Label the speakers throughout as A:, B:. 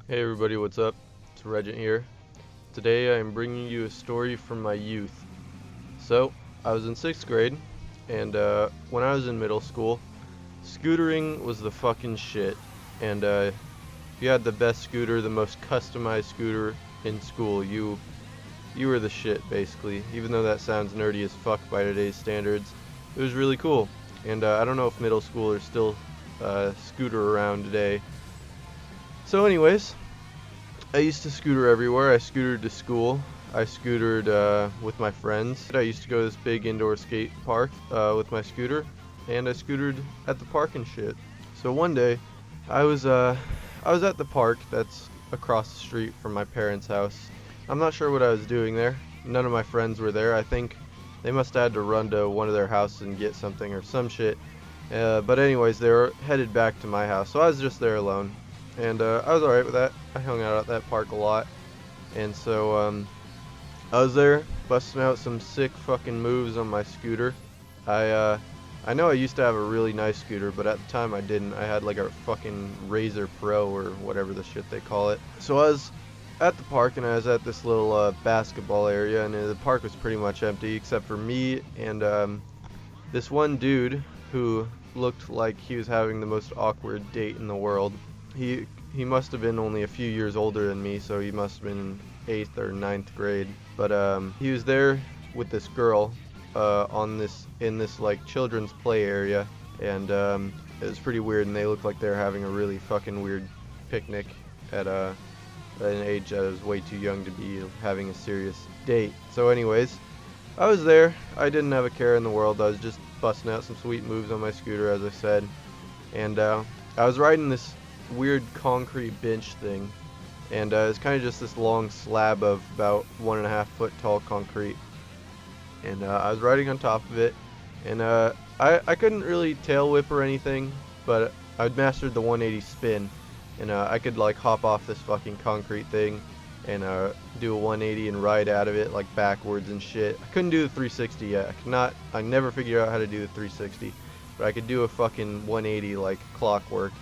A: Hey everybody, what's up? It's Regent here. Today I'm bringing you a story from my youth. So, I was in 6th grade, and when I was in middle school, scootering was the fucking shit. And if you had the best scooter, the most customized scooter in school, you were the shit, basically. Even though that sounds nerdy as fuck by today's standards, it was really cool. And I don't know if middle schoolers still scooter around today. So anyways, I used to scooter everywhere. I scootered to school. I scootered with my friends. I used to go to this big indoor skate park with my scooter, and I scootered at the park and shit. So one day, I was at the park that's across the street from my parents' house. I'm not sure what I was doing there. None of my friends were there. I think they must have had to run to one of their houses and get something or some shit. But anyways, they were headed back to my house, so I was just there alone. And I was alright with that. I hung out at that park a lot. And so I was there busting out some sick fucking moves on my scooter. I know I used to have a really nice scooter, but at the time I didn't. I had like a fucking Razor Pro or whatever the shit they call it. So I was at the park, and I was at this little basketball area, and the park was pretty much empty except for me and this one dude who looked like he was having the most awkward date in the world. He must have been only a few years older than me, so he must have been in 8th or 9th grade. But he was there with this girl in this like children's play area, and it was pretty weird. And they looked like they were having a really fucking weird picnic at an age that I was way too young to be having a serious date. So anyways, I was there. I didn't have a care in the world. I was just busting out some sweet moves on my scooter, as I said, and I was riding this weird concrete bench thing, and it's kind of just this long slab of about 1.5 foot tall concrete, and I was riding on top of it, and I couldn't really tail whip or anything, but I'd mastered the 180 spin, and I could like hop off this fucking concrete thing and do a 180 and ride out of it like backwards and shit. I couldn't do the 360 yet. I never figured out how to do the 360, but I could do a fucking 180 like clockwork.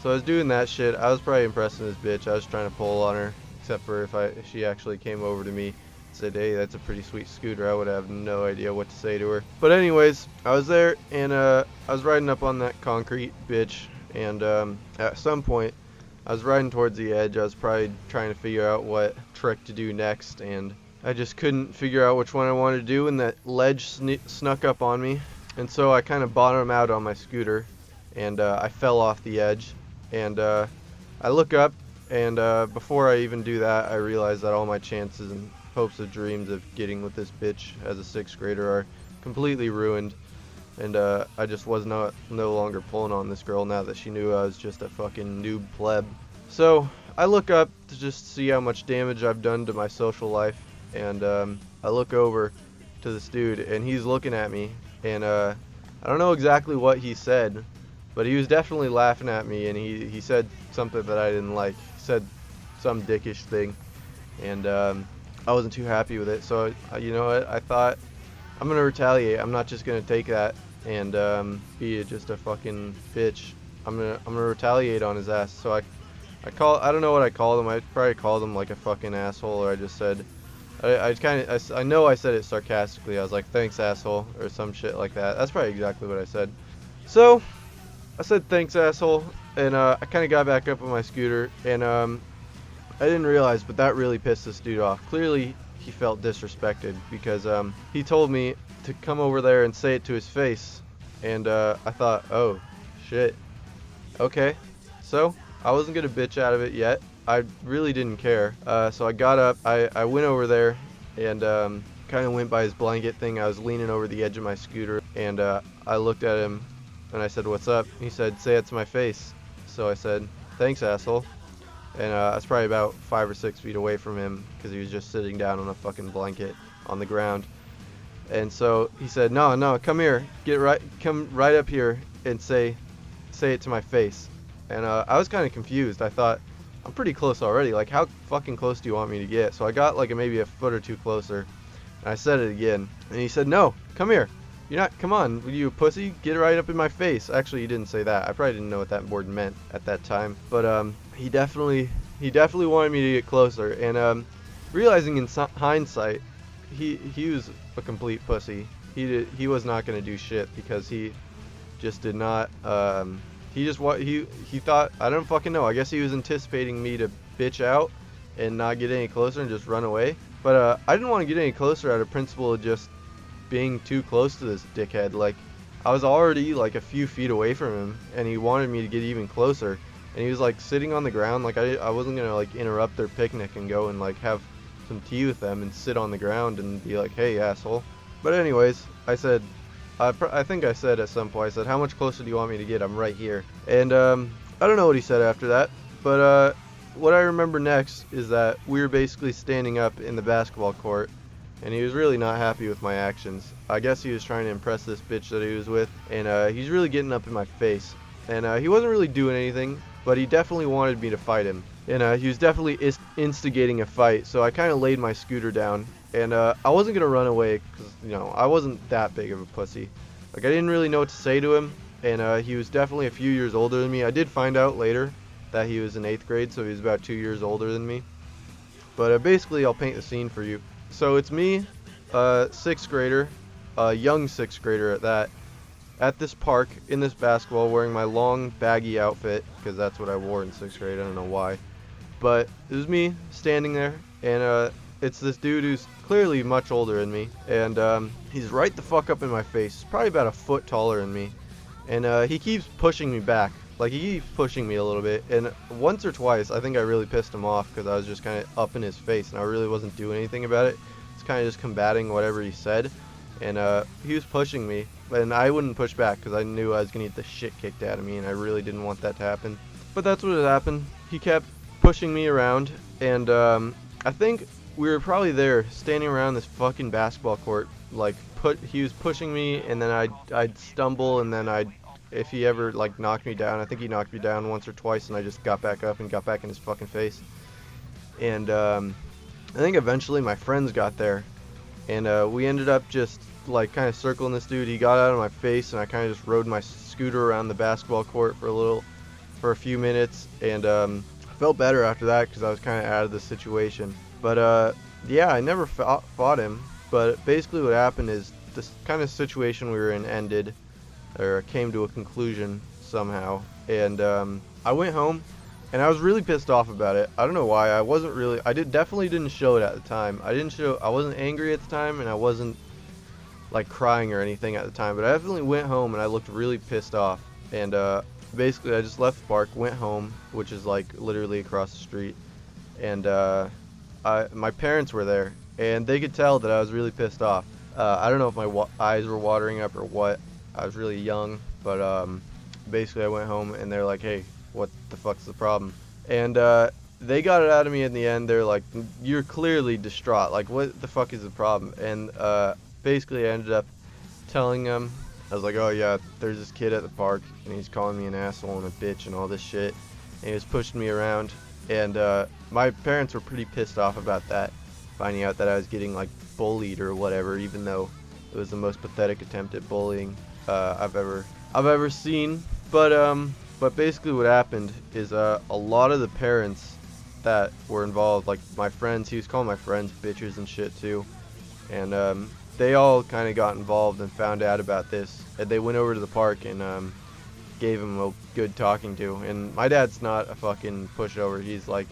A: So I was doing that shit. I was probably impressing this bitch. I was trying to pull on her, except for if she actually came over to me and said, "Hey, that's a pretty sweet scooter," I would have no idea what to say to her. But anyways, I was there, and I was riding up on that concrete bitch, and at some point, I was riding towards the edge. I was probably trying to figure out what trick to do next, and I just couldn't figure out which one I wanted to do, and that ledge snuck up on me, and so I kind of bottomed out on my scooter, and I fell off the edge. And I look up, and before I even do that, I realize that all my chances and hopes and dreams of getting with this bitch as a 6th grader are completely ruined. And I just was no longer pulling on this girl now that she knew I was just a fucking noob pleb. So I look up to just see how much damage I've done to my social life, and I look over to this dude, and he's looking at me, and I don't know exactly what he said, but he was definitely laughing at me, and he said something that I didn't like. He said some dickish thing, and I wasn't too happy with it. So, you know what? I thought, I'm going to retaliate. I'm not just going to take that and be just a fucking bitch. I'm gonna retaliate on his ass. So I don't know what I called him. I probably called him like a fucking asshole, or I just said, I know I said it sarcastically. I was like, "Thanks, asshole," or some shit like that. That's probably exactly what I said. So I said, "Thanks, asshole," and I kind of got back up on my scooter, and I didn't realize, but that really pissed this dude off. Clearly, he felt disrespected, because he told me to come over there and say it to his face, and I thought, oh, shit, okay. So I wasn't gonna bitch out of it yet. I really didn't care. So I got up, I went over there, and kind of went by his blanket thing. I was leaning over the edge of my scooter, and I looked at him, and I said, "What's up?" He said, "Say it to my face." So I said, "Thanks, asshole." And I was probably about 5 or 6 feet away from him, because he was just sitting down on a fucking blanket on the ground. And so he said, "No, come here, come right up here and say it to my face." And I was kind of confused. I thought, I'm pretty close already. Like, how fucking close do you want me to get? So I got like maybe a foot or two closer, and I said it again. And he said, "No, come here. Come on, you pussy, get right up in my face." Actually, he didn't say that. I probably didn't know what that word meant at that time. But he definitely he definitely wanted me to get closer, and realizing in hindsight, he was a complete pussy. He was not gonna do shit because he just did not. He just he thought, I don't fucking know. I guess he was anticipating me to bitch out and not get any closer and just run away. But I didn't want to get any closer out of principle of just being too close to this dickhead. Like, I was already like a few feet away from him, and he wanted me to get even closer. And he was like sitting on the ground. Like, I wasn't gonna like interrupt their picnic and go and like have some tea with them and sit on the ground and be like, hey, asshole. But anyways, I said, I think I said at some point, I said, how much closer do you want me to get? I'm right here. And I don't know what he said after that, but what I remember next is that we were basically standing up in the basketball court, and he was really not happy with my actions. I guess he was trying to impress this bitch that he was with, and he's really getting up in my face. And he wasn't really doing anything, but he definitely wanted me to fight him. And he was definitely instigating a fight, so I kind of laid my scooter down. And I wasn't going to run away because, you know, I wasn't that big of a pussy. Like, I didn't really know what to say to him, and he was definitely a few years older than me. I did find out later that he was in 8th grade, so he was about 2 years older than me. But basically, I'll paint the scene for you. So it's me, 6th grader, a young 6th grader at that, at this park in this basketball wearing my long baggy outfit, because that's what I wore in 6th grade, I don't know why. But it was me standing there, and it's this dude who's clearly much older than me, and he's right the fuck up in my face. He's probably about a foot taller than me, and he keeps pushing me back. Like, he keeps pushing me a little bit, and once or twice I think I really pissed him off because I was just kind of up in his face and I really wasn't doing anything about it. It's kind of just combating whatever he said, and he was pushing me, and I wouldn't push back because I knew I was gonna get the shit kicked out of me, and I really didn't want that to happen. But that's what had happened. He kept pushing me around, and I think we were probably there standing around this fucking basketball court, like he was pushing me, and then I'd stumble, and then if he ever like knocked me down, I think he knocked me down once or twice, and I just got back up and got back in his fucking face. And I think eventually my friends got there, and we ended up just like kind of circling this dude. He got out of my face, and I kind of just rode my scooter around the basketball court for a few minutes, and I felt better after that because I was kind of out of the situation. But yeah, I never fought him. But basically what happened is this kind of situation we were in ended, or came to a conclusion somehow. And I went home, and I was really pissed off about it. I don't know why. Definitely didn't show it at the time. I wasn't angry at the time, and I wasn't like crying or anything at the time. But I definitely went home, and I looked really pissed off. And basically I just left the park, went home, which is like literally across the street, and my parents were there, and they could tell that I was really pissed off. I don't know if my eyes were watering up or what. I was really young, but basically I went home, and they're like, hey, what the fuck's the problem? And they got it out of me in the end. They're like, you're clearly distraught, like what the fuck is the problem? And basically I ended up telling them, I was like, oh yeah, there's this kid at the park, and he's calling me an asshole and a bitch and all this shit, and he was pushing me around. And my parents were pretty pissed off about that, finding out that I was getting like bullied or whatever, even though it was the most pathetic attempt at bullying I've ever seen. But basically what happened is a lot of the parents that were involved, like my friends, he was calling my friends bitches and shit too, and they all kind of got involved and found out about this, and they went over to the park and gave him a good talking to. And my dad's not a fucking pushover. He's like,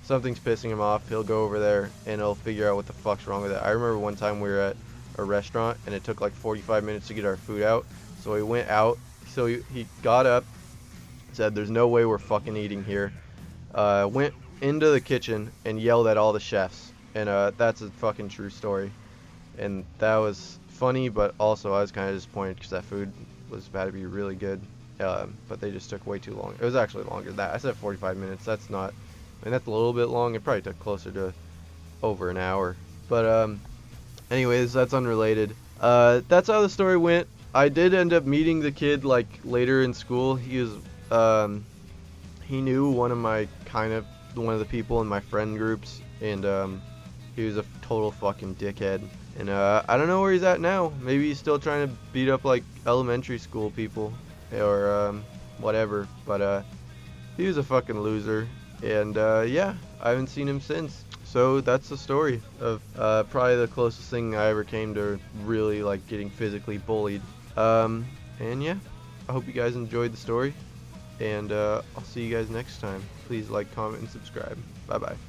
A: something's pissing him off, he'll go over there and he'll figure out what the fuck's wrong with it. I remember one time we were at a restaurant, and it took like 45 minutes to get our food out, so he went out. So he got up, said there's no way we're fucking eating here, went into the kitchen and yelled at all the chefs. And that's a fucking true story. And that was funny, but also I was kind of disappointed because that food was about to be really good, but they just took way too long. It was actually longer than that. I said 45 minutes. That's not, I mean, that's a little bit long. It probably took closer to over an hour. But anyways, that's unrelated. That's how the story went. I did end up meeting the kid like later in school. He was he knew one of the people in my friend groups, and he was a total fucking dickhead. And I don't know where he's at now. Maybe he's still trying to beat up like elementary school people or whatever. But he was a fucking loser. And yeah, I haven't seen him since. So that's the story of probably the closest thing I ever came to really like getting physically bullied. Um, and yeah, I hope you guys enjoyed the story, and I'll see you guys next time. Please like, comment, and subscribe. Bye bye.